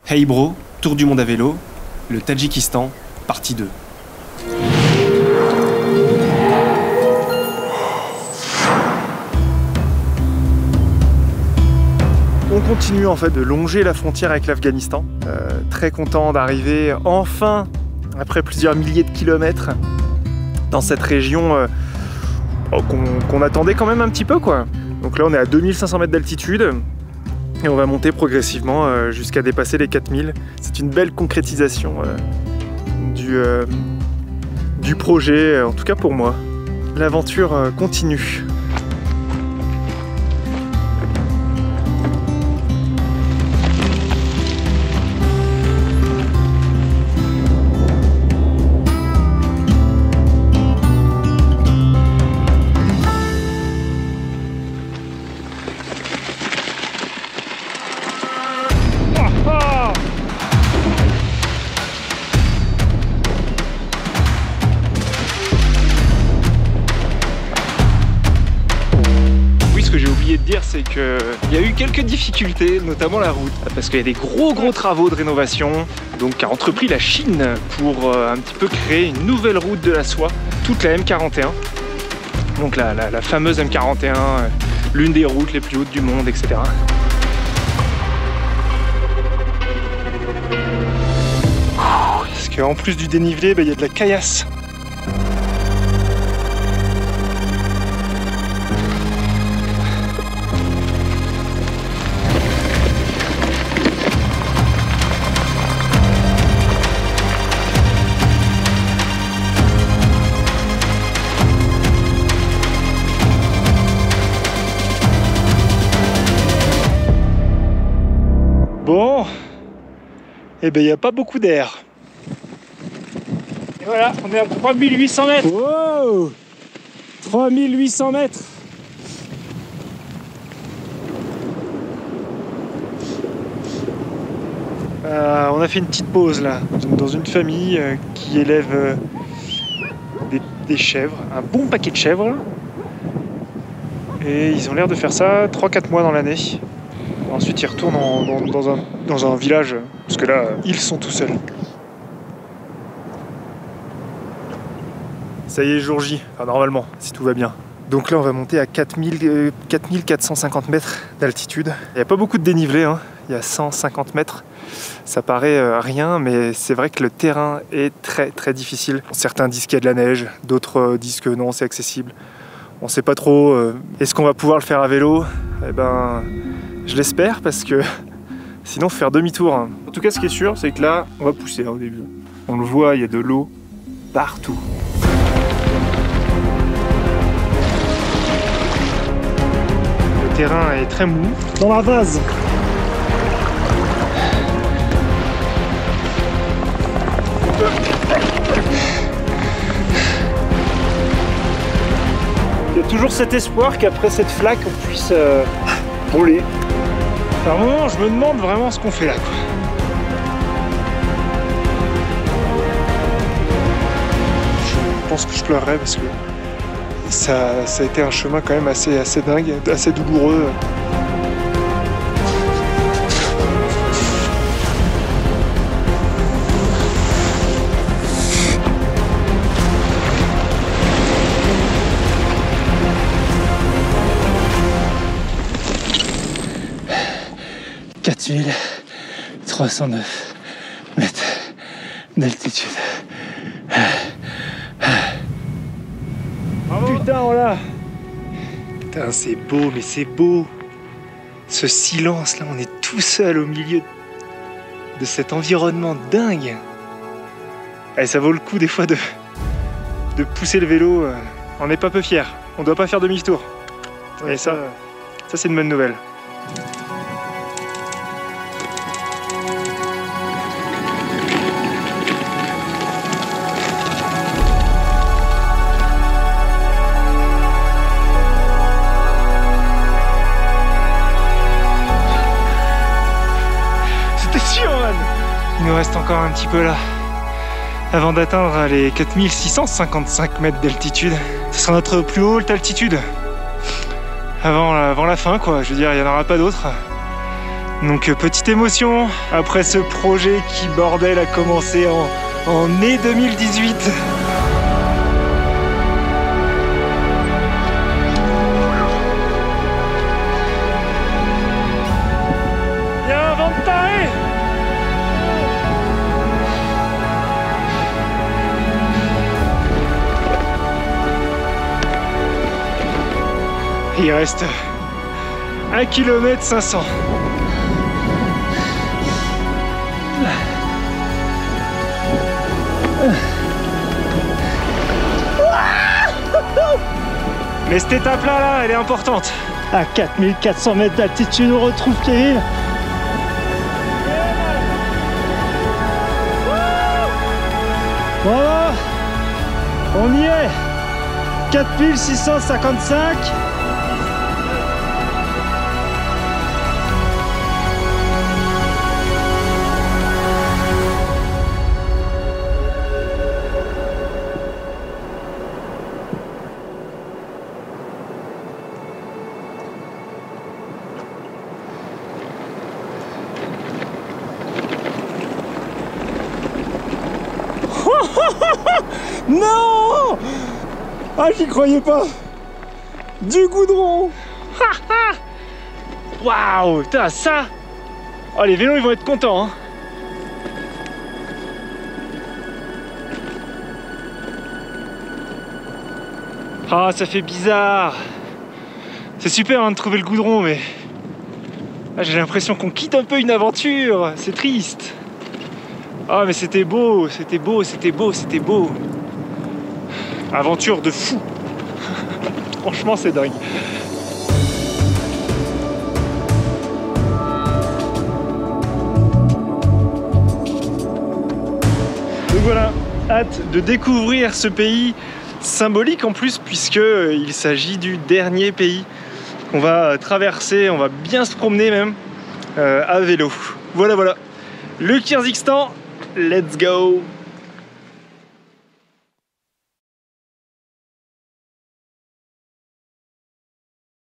Hey bro, tour du monde à vélo, le Tadjikistan, partie 2. On continue en fait de longer la frontière avec l'Afghanistan. Très content d'arriver enfin, après plusieurs milliers de kilomètres, dans cette région qu'on attendait quand même un petit peu quoi. Donc là on est à 2500 mètres d'altitude et on va monter progressivement jusqu'à dépasser les 4000. C'est une belle concrétisation du projet, en tout cas pour moi. L'aventure continue. Ce que j'ai oublié de dire, c'est qu'il y a eu quelques difficultés, notamment la route, parce qu'il y a des gros travaux de rénovation donc qu'a entrepris la Chine pour un petit peu créer une nouvelle route de la soie, toute la M41, donc la fameuse M41, l'une des routes les plus hautes du monde, etc. Parce qu'en plus du dénivelé, il y a de la caillasse. Bon, et ben il n'y a pas beaucoup d'air. Et voilà, on est à 3800 mètres. Wow, 3800 mètres. On a fait une petite pause là, dans une famille qui élève des chèvres, un bon paquet de chèvres. Et ils ont l'air de faire ça 3-4 mois dans l'année. Ensuite, ils retournent dans un village, parce que là, ils sont tout seuls. Ça y est, jour J, enfin normalement, si tout va bien. Donc là, on va monter à 4450 mètres d'altitude. Il n'y a pas beaucoup de dénivelé, hein. Il y a 150 mètres. Ça paraît rien, mais c'est vrai que le terrain est très difficile. Certains disent qu'il y a de la neige, d'autres disent que non, c'est accessible. On ne sait pas trop. Est-ce qu'on va pouvoir le faire à vélo? Eh ben, je l'espère parce que sinon, faut faire demi-tour. En tout cas, ce qui est sûr, c'est que là, on va pousser au début. On le voit, il y a de l'eau partout. Le terrain est très mou. Dans la vase. Il y a toujours cet espoir qu'après cette flaque, on puisse rouler. À un moment, je me demande vraiment ce qu'on fait là, quoi. Je pense que je pleurerai parce que ça a été un chemin quand même assez dingue, assez douloureux. « 4309 mètres d'altitude. » Putain, voilà. Putain, c'est beau, mais c'est beau. Ce silence là, on est tout seul au milieu de cet environnement dingue. Et ça vaut le coup des fois de pousser le vélo. On n'est pas peu fiers. On doit pas faire demi-tour. Et ça c'est une bonne nouvelle. Il nous reste encore un petit peu là avant d'atteindre les 4655 mètres d'altitude. Ce sera notre plus haute altitude avant la fin, quoi. Je veux dire, il n'y en aura pas d'autre. Donc petite émotion après ce projet qui, bordel, a commencé en mai 2018. Il y a un vent de taré. Il reste 1 km 500. Mais cette étape-là, elle est importante. À 4400 mètres d'altitude, on retrouve Kevin. Voilà, on y est. 4655. Non! Ah, j'y croyais pas! Du goudron! Waouh, putain, ça! Oh, les vélos, ils vont être contents, hein. Ah, ça fait bizarre. C'est super hein, de trouver le goudron, mais ah, j'ai l'impression qu'on quitte un peu une aventure. C'est triste. Ah, mais c'était beau, c'était beau, c'était beau, c'était beau. Aventure de fou. Franchement, c'est dingue. Donc voilà, hâte de découvrir ce pays symbolique en plus, puisqu'il s'agit du dernier pays qu'on va traverser. On va bien se promener même à vélo. Voilà, voilà. Le Kyrgyzstan, let's go!